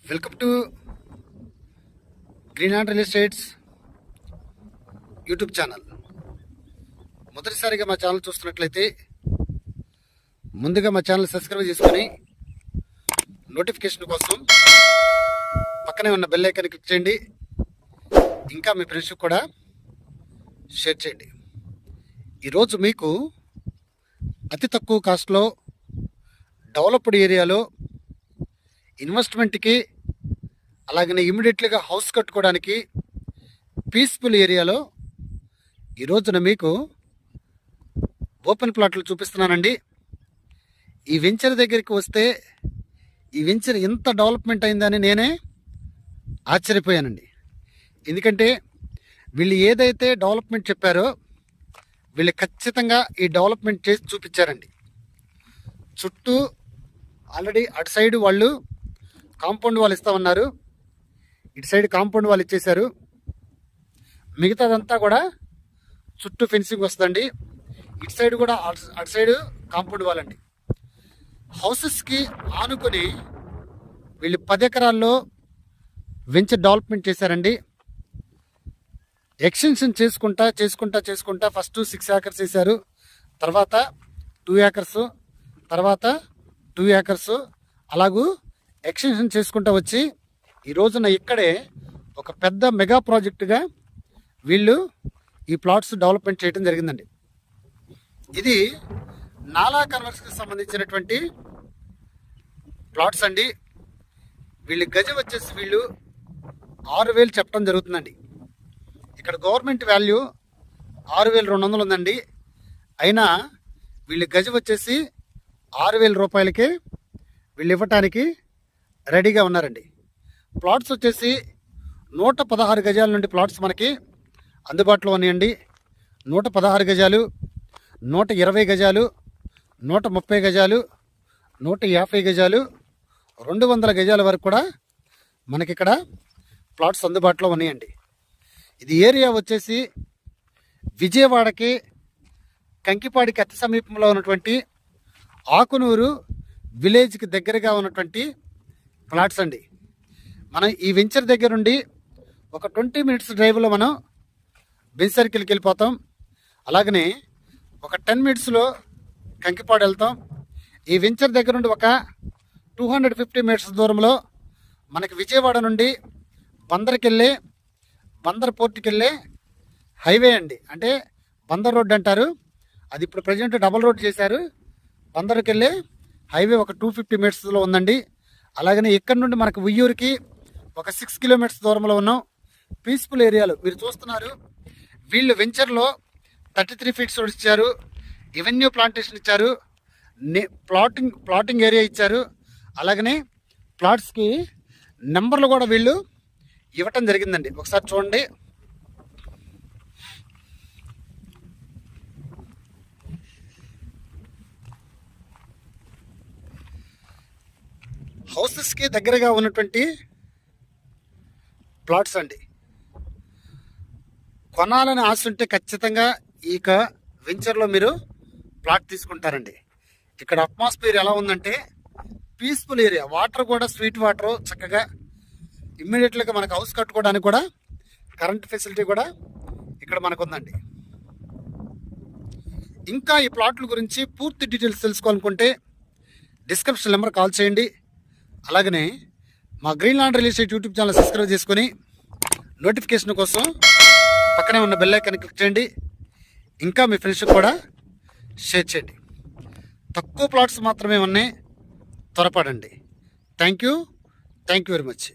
Welcome to green land real estates YouTube channel. మొదటిసారిగా మా channel చూస్తున్నట్లయితే ముందుగా మా ఛానల్ సబ్స్క్రైబ్ చేసుకొని నోటిఫికేషన్ కోసం పక్కనే ఉన్న బెల్ ఐకాన్ క్లిక్ చేయండి. ఇంకా మీ ఫ్రెండ్స్కి కూడా షేర్ చేయండి. ఈరోజు మీకు అతి తక్కువ కాస్ట్లో డెవలప్డ్ ఏరియాలో ఇన్వెస్ట్మెంట్కి అలాగనే ఇమీడియట్లీగా హౌస్ కట్టుకోవడానికి పీస్ఫుల్ ఏరియాలో ఈరోజున మీకు ఓపెన్ ప్లాట్లు చూపిస్తున్నానండి. ఈ వెంచర్ దగ్గరికి వస్తే ఈ వెంచర్ ఎంత డెవలప్మెంట్ అయిందని నేనే ఆశ్చర్యపోయానండి. ఎందుకంటే వీళ్ళు ఏదైతే డెవలప్మెంట్ చెప్పారో వీళ్ళు ఖచ్చితంగా ఈ డెవలప్మెంట్ చేసి చూపించారండి. చుట్టూ ఆల్రెడీ అటు సైడ్ వాళ్ళు కాంపౌండ్ వాళ్ళు ఇస్తామన్నారు, ఇటు సైడ్ కాంపౌండ్ వాళ్ళు ఇచ్చేశారు. మిగతాదంతా కూడా చుట్టూ ఫెన్సింగ్ వస్తుందండి. ఇటు సైడ్ కూడా అటు సైడ్ కాంపౌండ్ వాళ్ళండి. హౌసెస్కి ఆనుకొని వీళ్ళు 10 ఎకరాల్లో వెంచర్ డెవలప్మెంట్ చేశారండి. ఎక్స్టెన్షన్ చేసుకుంటా ఫస్ట్ 6 ఏకర్స్ వేశారు, తర్వాత 2 ఏకర్స్, తర్వాత 2 ఏకర్స్, అలాగూ ఎక్స్టెన్షన్ చేసుకుంటూ వచ్చి ఈ రోజున ఇక్కడే ఒక పెద్ద మెగా ప్రాజెక్టుగా వీళ్ళు ఈ ప్లాట్స్ డెవలప్మెంట్ చేయడం జరిగిందండి. ఇది నాలా కన్వర్స్కి సంబంధించినటువంటి ప్లాట్స్ అండి. వీళ్ళు గజం వచ్చేసి వీళ్ళు 6,000 చెప్పడం జరుగుతుందండి. ఇక్కడ గవర్నమెంట్ వాల్యూ 6,200 ఉందండి. అయినా వీళ్ళు గజం వచ్చేసి 6,000 రూపాయలకే వీళ్ళు ఇవ్వటానికి రెడీగా ఉన్నారండి. ప్లాట్స్ వచ్చేసి 116 గజాల నుండి ప్లాట్స్ మనకి అందుబాటులో ఉన్నాయండి. 116 గజాలు, 120 గజాలు, 130 గజాలు, 150 గజాలు, 200 గజాల వరకు కూడా మనకి ఇక్కడ ప్లాట్స్ అందుబాటులో ఉన్నాయండి. ఇది ఏరియా వచ్చేసి విజయవాడకి కంకిపాడికి అతి సమీపంలో ఉన్నటువంటి ఆకునూరు విలేజ్కి దగ్గరగా ఉన్నటువంటి ప్లాట్స్ అండి. మనం ఈ వెంచర్ దగ్గర నుండి ఒక 20 మినిట్స్ డ్రైవ్లో మనం బెంచ్ సర్కిల్కి వెళ్ళిపోతాం. అలాగనే ఒక 10 మినిట్స్లో కంకిపాడు వెళ్తాం. ఈ వెంచర్ దగ్గర నుండి ఒక 250 మీటర్స్ దూరంలో మనకి విజయవాడ నుండి బందర్ పోర్ట్కి వెళ్ళే హైవే అండి. అంటే బందర్ రోడ్ అంటారు, అది ఇప్పుడు ప్రజెంట్ డబల్ రోడ్ చేశారు. బందర్కి వెళ్ళే హైవే ఒక 250 మీటర్స్లో ఉందండి. అలాగనే ఇక్కడ నుండి మనకు ఉయ్యూరుకి ఒక 6 కిలోమీటర్స్ దూరంలో ఉన్నాం. పీస్ఫుల్ ఏరియాలో మీరు చూస్తున్నారు. వీళ్ళు వెంచర్లో 33 ఫీట్స్ ఇచ్చారు, ఎవెన్యూ ప్లాంటేషన్ ఇచ్చారు, ప్లాటింగ్ ఏరియా ఇచ్చారు. అలాగనే ప్లాట్స్కి నెంబర్లు కూడా వీళ్ళు ఇవ్వటం జరిగిందండి. ఒకసారి చూడండి. హౌసెస్కి దగ్గరగా ఉన్నటువంటి ప్లాట్స్ అండి. కొనాలని ఆశ ఉంటే ఖచ్చితంగా ఈ వెంచర్లో మీరు ప్లాట్ తీసుకుంటారండి. ఇక్కడ అట్మాస్ఫియర్ ఎలా ఉందంటే పీస్ఫుల్ ఏరియా, వాటర్ కూడా స్వీట్ వాటర్ చక్కగా ఇమ్మీడియట్గా మనకు హౌస్ కట్టుకోవడానికి కూడా కరెంట్ ఫెసిలిటీ కూడా ఇక్కడ మనకు ఉందండి. ఇంకా ఈ ప్లాట్ల గురించి పూర్తి డీటెయిల్స్ తెలుసుకోవాలనుకుంటే డిస్క్రిప్షన్ నెంబర్ కాల్ చేయండి. అలాగనే మా green land real estate YouTube channel subscribe చేసుకొని నోటిఫికేషన్ కోసం పక్కనే ఉన్న బెల్ ఐకాన్ క్లిక్ చేయండి. ఇంకా మీ ఫ్రెండ్స్కి కూడా షేర్ చేయండి. తక్కువ ప్లాట్స్ మాత్రమే ఉన్నాయి, త్వరపడండి. Thank you very much.